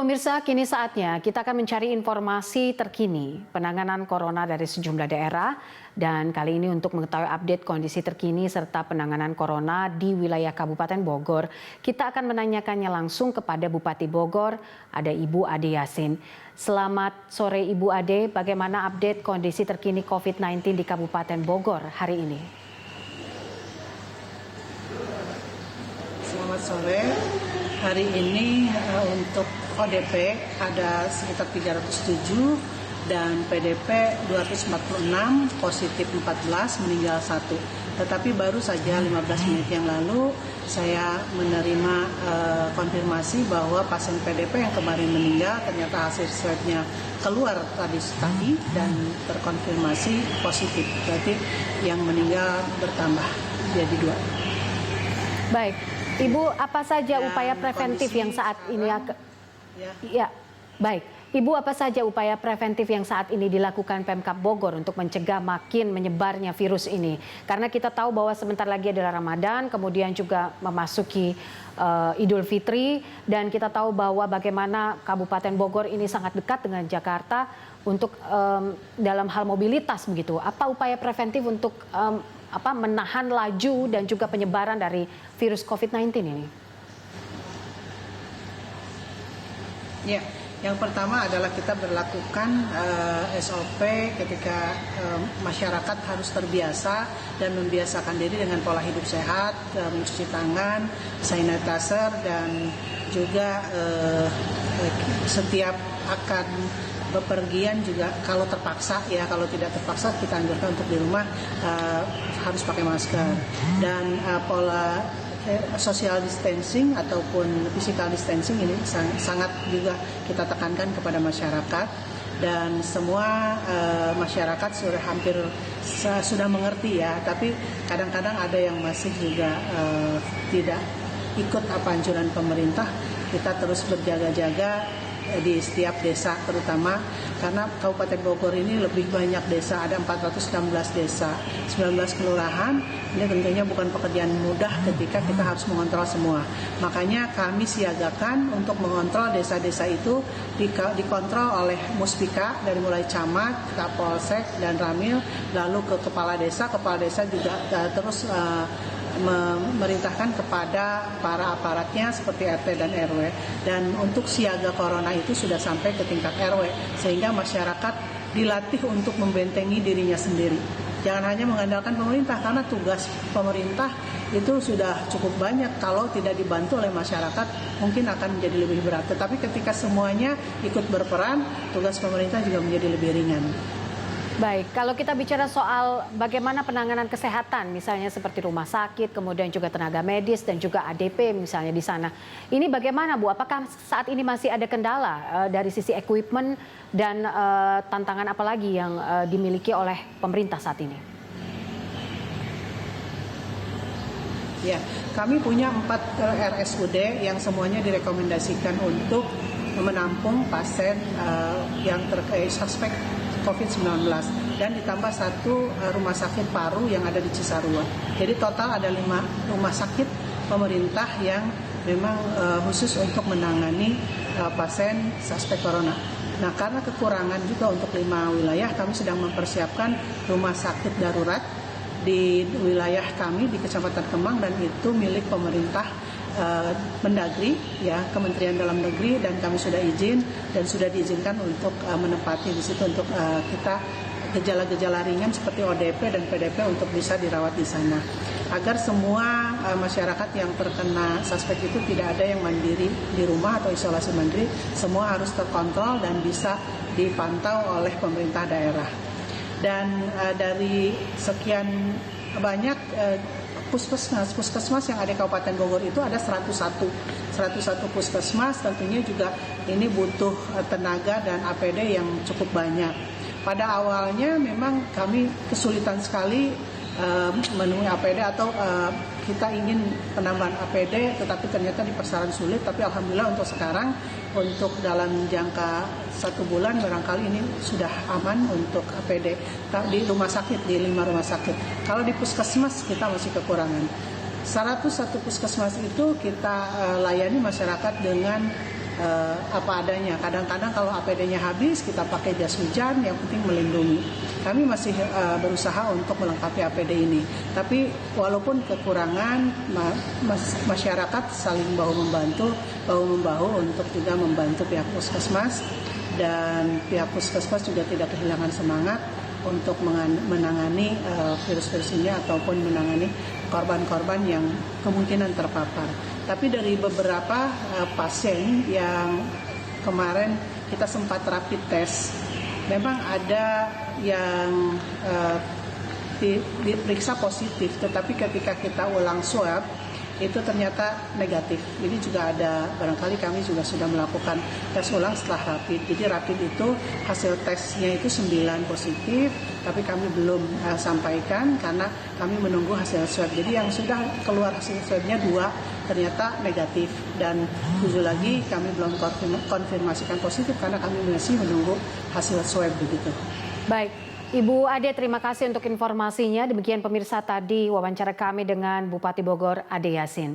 Pemirsa, kini saatnya kita akan mencari informasi terkini penanganan corona dari sejumlah daerah. Dan kali ini untuk mengetahui update kondisi terkini serta penanganan corona di wilayah Kabupaten Bogor, kita akan menanyakannya langsung kepada Bupati Bogor, ada Ibu Ade Yasin. Selamat sore Ibu Ade, bagaimana update kondisi terkini COVID-19 di Kabupaten Bogor hari ini? Selamat sore. Hari ini untuk ODP ada sekitar 307 dan PDP 246, positif 14, meninggal 1. Tetapi baru saja 15 menit yang lalu saya menerima konfirmasi bahwa pasien PDP yang kemarin meninggal ternyata hasil swabnya keluar tadi dan terkonfirmasi positif. Berarti yang meninggal bertambah jadi 2. Baik, Ibu, apa saja upaya preventif yang saat ini Ya, baik. Ibu, apa saja upaya preventif yang saat ini dilakukan Pemkab Bogor untuk mencegah makin menyebarnya virus ini? Karena kita tahu bahwa sebentar lagi adalah Ramadan, kemudian juga memasuki Idul Fitri, dan kita tahu bahwa bagaimana Kabupaten Bogor ini sangat dekat dengan Jakarta untuk dalam hal mobilitas begitu. Apa upaya preventif untuk menahan laju dan juga penyebaran dari virus COVID-19 ini? Ya, yang pertama adalah kita berlakukan SOP ketika masyarakat harus terbiasa dan membiasakan diri dengan pola hidup sehat, mencuci tangan, sanitizer, dan juga setiap akan bepergian juga kalau terpaksa kalau tidak terpaksa kita anjurkan untuk di rumah harus pakai masker dan pola social distancing ataupun physical distancing ini sangat juga kita tekankan kepada masyarakat dan semua masyarakat sudah mengerti tapi kadang-kadang ada yang masih juga tidak ikut anjuran pemerintah. Kita terus berjaga-jaga di setiap desa, terutama karena Kabupaten Bogor ini lebih banyak desa, ada 416 desa, 19 kelurahan. Ini tentunya bukan pekerjaan mudah ketika kita harus mengontrol semua. Makanya kami siagakan untuk mengontrol desa-desa itu dikontrol oleh Muspika dari mulai camat, Kapolsek, dan Ramil, lalu ke kepala desa juga terus memerintahkan kepada para aparatnya seperti RT dan RW, dan untuk siaga corona itu sudah sampai ke tingkat RW sehingga masyarakat dilatih untuk membentengi dirinya sendiri. Jangan hanya mengandalkan pemerintah karena tugas pemerintah itu sudah cukup banyak, kalau tidak dibantu oleh masyarakat mungkin akan menjadi lebih berat. Tetapi ketika semuanya ikut berperan, tugas pemerintah juga menjadi lebih ringan. Baik, kalau kita bicara soal bagaimana penanganan kesehatan, misalnya seperti rumah sakit, kemudian juga tenaga medis dan juga ADP misalnya di sana. Ini bagaimana Bu? Apakah saat ini masih ada kendala dari sisi equipment dan tantangan apa lagi yang dimiliki oleh pemerintah saat ini? Ya, kami punya 4 RSUD yang semuanya direkomendasikan untuk menampung pasien yang terkait suspek COVID-19 dan ditambah 1 rumah sakit paru yang ada di Cisarua. Jadi total ada 5 rumah sakit pemerintah yang memang khusus untuk menangani pasien suspek corona. Nah, karena kekurangan juga untuk 5 wilayah, kami sedang mempersiapkan rumah sakit darurat di wilayah kami di Kecamatan Kemang, dan itu milik pemerintah Mendagri, Kementerian Dalam Negeri, dan kami sudah izin dan sudah diizinkan untuk menempati di situ untuk kita gejala-gejala ringan seperti ODP dan PDP untuk bisa dirawat di sana, agar semua masyarakat yang terkena suspek itu tidak ada yang mandiri di rumah atau isolasi mandiri, semua harus terkontrol dan bisa dipantau oleh pemerintah daerah. Dan dari sekian banyak puskesmas yang ada di Kabupaten Bogor itu ada 101 puskesmas. Tentunya juga ini butuh tenaga dan APD yang cukup banyak. Pada awalnya memang kami kesulitan sekali menemui APD atau kita ingin penambahan APD, tetapi ternyata di pasaran sulit. Tapi alhamdulillah untuk sekarang, untuk dalam jangka 1 bulan barangkali ini sudah aman untuk APD di rumah sakit, di 5 rumah sakit. Kalau di puskesmas kita masih kekurangan. 101 puskesmas itu kita layani masyarakat dengan apa adanya. Kadang-kadang kalau APD-nya habis, kita pakai jas hujan, yang penting melindungi. Kami masih berusaha untuk melengkapi APD ini. Tapi walaupun kekurangan, masyarakat saling bahu-membahu untuk juga membantu pihak puskesmas. Dan pihak puskesmas juga tidak kehilangan semangat untuk menangani virus-virus ini ataupun menangani korban-korban yang kemungkinan terpapar. Tapi dari beberapa pasien yang kemarin kita sempat rapid test, memang ada yang diperiksa positif, tetapi ketika kita ulang swab itu ternyata negatif. Jadi juga ada, barangkali kami juga sudah melakukan tes ulang setelah rapid. Jadi rapid itu hasil tesnya itu 9 positif, tapi kami belum sampaikan karena kami menunggu hasil swab. Jadi yang sudah keluar hasil swabnya 2 ternyata negatif, dan 7 lagi kami belum konfirmasikan positif karena kami masih menunggu hasil swab begitu. Baik. Ibu Ade, terima kasih untuk informasinya. Demikian pemirsa tadi wawancara kami dengan Bupati Bogor Ade Yasin.